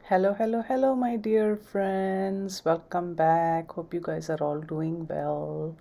Hello, hello, hello, my dear friends. Welcome back. Hope you guys are all doing well.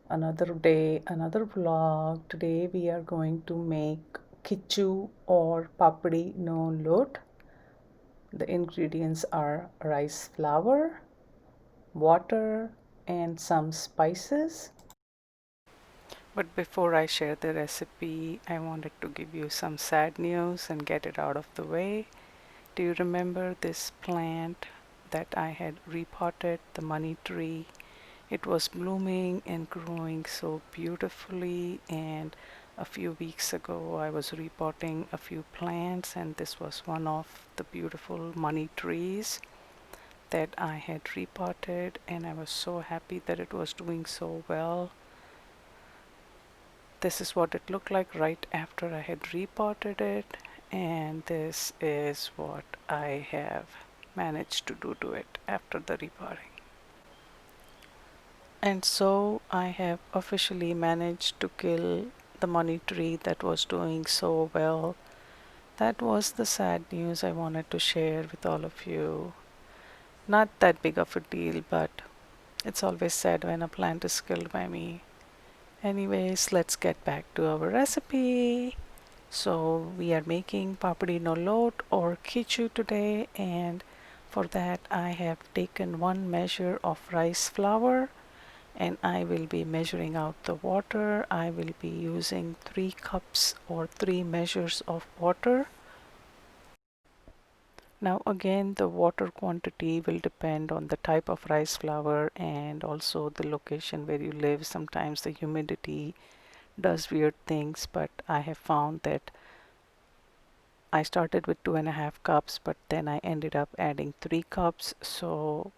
Another day, another vlog. Today we are going to make Kichyu or Papdi no loat. The ingredients are rice flour, water, and some spices. But before I share the recipe, I wanted to give you some sad news and get it out of the way. Do you remember this plant that I had repotted, the money tree? It was blooming and growing so beautifully, and a few weeks ago I was repotting a few plants, and this was one of the beautiful money trees that I had repotted, and I was so happy that it was doing so well. This is what it looked like right after I had repotted it, and this is what I have managed to do to it after the repotting. And so I have officially managed to kill the money tree that was doing so well. That was the sad news I wanted to share with all of you. Not that big of a deal, but it's always sad when a plant is killed by me. Anyways, let's get back to our recipe. So we are making papdi no loat or kichyu today, and for that I have taken 1 measure of rice flour, and I will be measuring out the water. I will be using 3 cups or 3 measures of water. Now again, the water quantity will depend on the type of rice flour and also the location where you live. Sometimes the humidity does weird things, but I have found that I started with 2.5 cups, but then I ended up adding 3 cups. So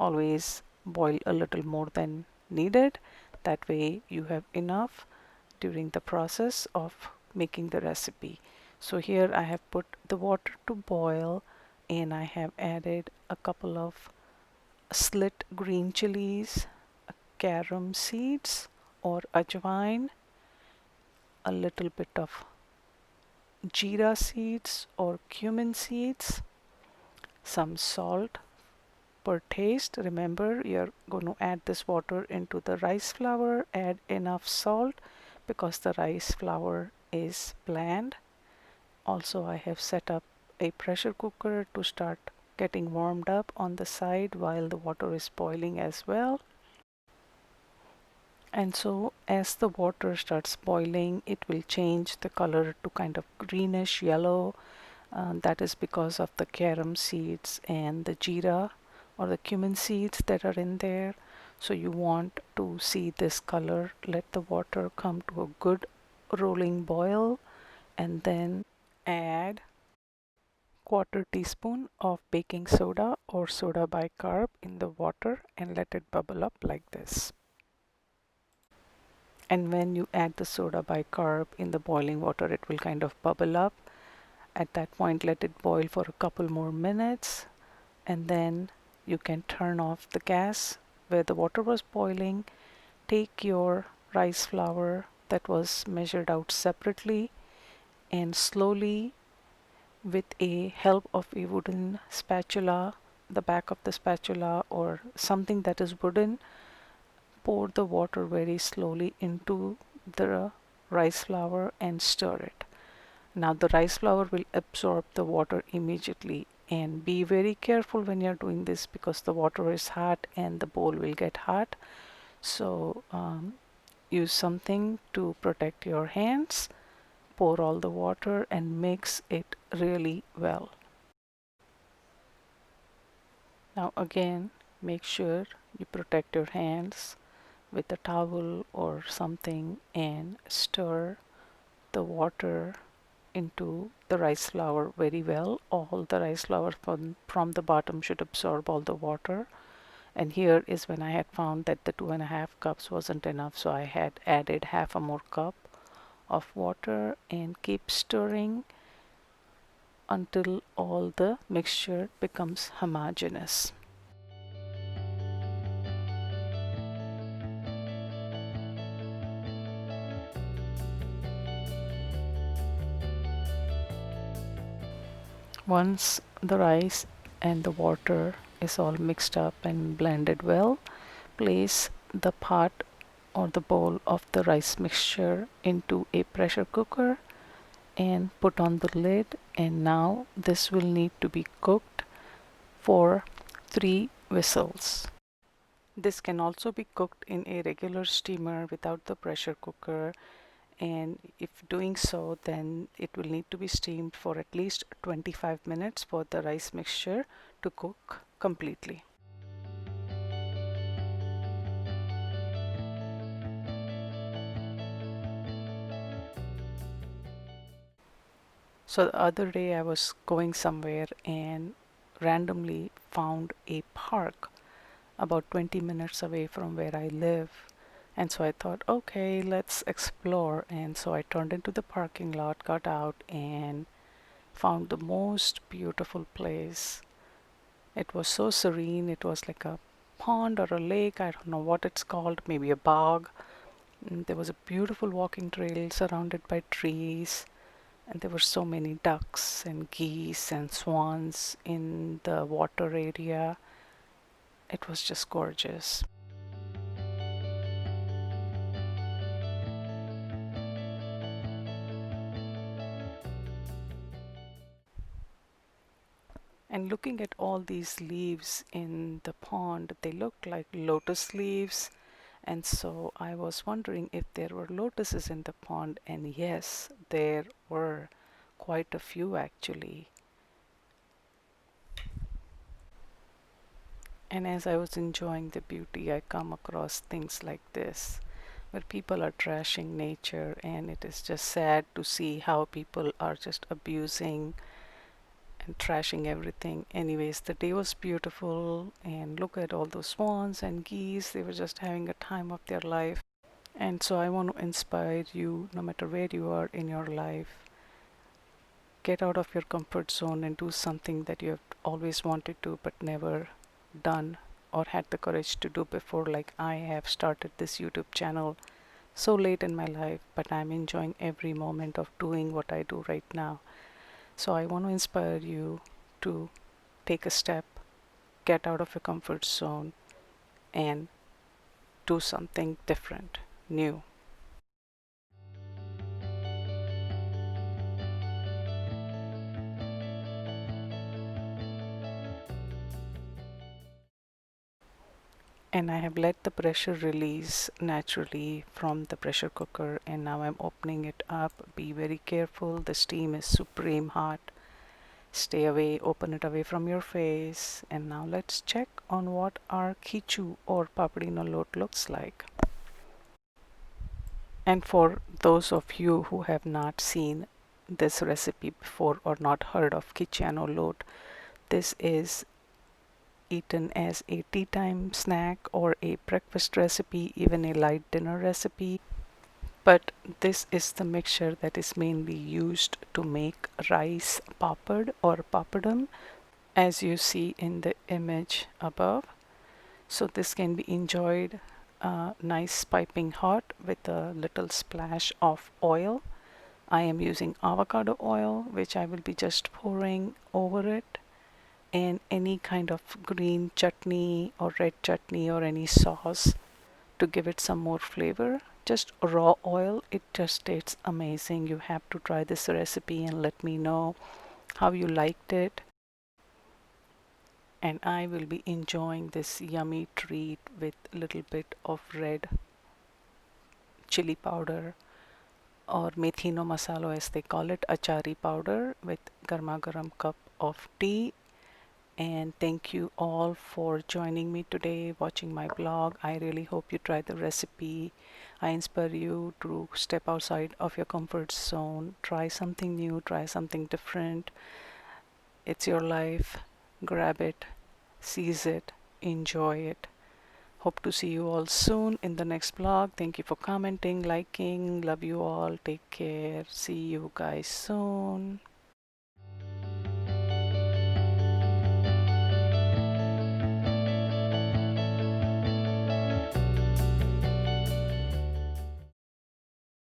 always boil a little more than needed. That way you have enough during the process of making the recipe. So here I have put the water to boil, and I have added a couple of slit green chilies, carom seeds or ajwain, a little bit of jeera seeds or cumin seeds, some salt per taste. Remember, you're going to add this water into the rice flour. Add enough salt because the rice flour is bland. Also, I have set up a pressure cooker to start getting warmed up on the side while the water is boiling as well. And so as the water starts boiling, it will change the color to kind of greenish yellow. That is because of the carom seeds and the jeera or the cumin seeds that are in there. So you want to see this color. Let the water come to a good rolling boil, and then add quarter teaspoon of baking soda or soda bicarb in the water and let it bubble up like this. And when you add the soda bicarb in the boiling water, it will kind of bubble up. At that point, let it boil for a couple more minutes, and then you can turn off the gas where the water was boiling. Take your rice flour that was measured out separately, and slowly, with a help of a wooden spatula, the back of the spatula or something that is wooden, pour the water very slowly into the rice flour and stir it. Now the rice flour will absorb the water immediately, and be very careful when you're doing this because the water is hot and the bowl will get hot. So use something to protect your hands. Pour all the water and mix it really well. Now again, make sure you protect your hands with a towel or something and stir the water into the rice flour very well. All the rice flour from the bottom should absorb all the water. And here is when I had found that the 2.5 cups wasn't enough, so I had added half a more cup of water and keep stirring until all the mixture becomes homogeneous. Once the rice and the water is all mixed up and blended well, place the pot or the bowl of the rice mixture into a pressure cooker and put on the lid, and now this will need to be cooked for 3 whistles. This can also be cooked in a regular steamer without the pressure cooker, and if doing so, then it will need to be steamed for at least 25 minutes for the rice mixture to cook completely. So the other day I was going somewhere and randomly found a park about 20 minutes away from where I live. And so I thought, okay, let's explore. And so I turned into the parking lot, got out, and found the most beautiful place. It was so serene. It was like a pond or a lake. I don't know what it's called, maybe a bog. And there was a beautiful walking trail surrounded by trees. And there were so many ducks and geese and swans in the water area. It was just gorgeous. And looking at all these leaves in the pond, they looked like lotus leaves. And so I was wondering if there were lotuses in the pond, and yes, there were quite a few actually. And as I was enjoying the beauty, I come across things like this, where people are trashing nature, and it is just sad to see how people are just abusing and trashing everything. Anyways, the day was beautiful, and look at all those swans and geese. They were just having a time of their life. And so I want to inspire you, no matter where you are in your life, get out of your comfort zone and do something that you have always wanted to but never done or had the courage to do before. Like I have started this YouTube channel so late in my life, but I'm enjoying every moment of doing what I do right now. So I want to inspire you to take a step, get out of your comfort zone, and do something different, new. And I have let the pressure release naturally from the pressure cooker, and now I'm opening it up. Be very careful, the steam is supreme hot. Stay away, open it away from your face. And now let's check on what our Kichyu or Papdi loat looks like. And for those of you who have not seen this recipe before or not heard of Kichyu loat, this is eaten as a tea time snack or a breakfast recipe, even a light dinner recipe. But this is the mixture that is mainly used to make rice papad or papadam, as you see in the image above. So this can be enjoyed nice piping hot with a little splash of oil. I am using avocado oil, which I will be just pouring over it, and any kind of green chutney or red chutney or any sauce to give it some more flavor. Just raw oil, it just tastes amazing. You have to try this recipe and let me know how you liked it. And I will be enjoying this yummy treat with a little bit of red chili powder or methi no masalo as they call it, achari powder, with garma garam cup of tea. And thank you all for joining me today, watching my blog. I really hope you try the recipe. I inspire you to step outside of your comfort zone, try something new, try something different. It's your life. Grab it, seize it, enjoy it. Hope to see you all soon in the next vlog. Thank you for commenting, liking. Love you all. Take care. See you guys soon.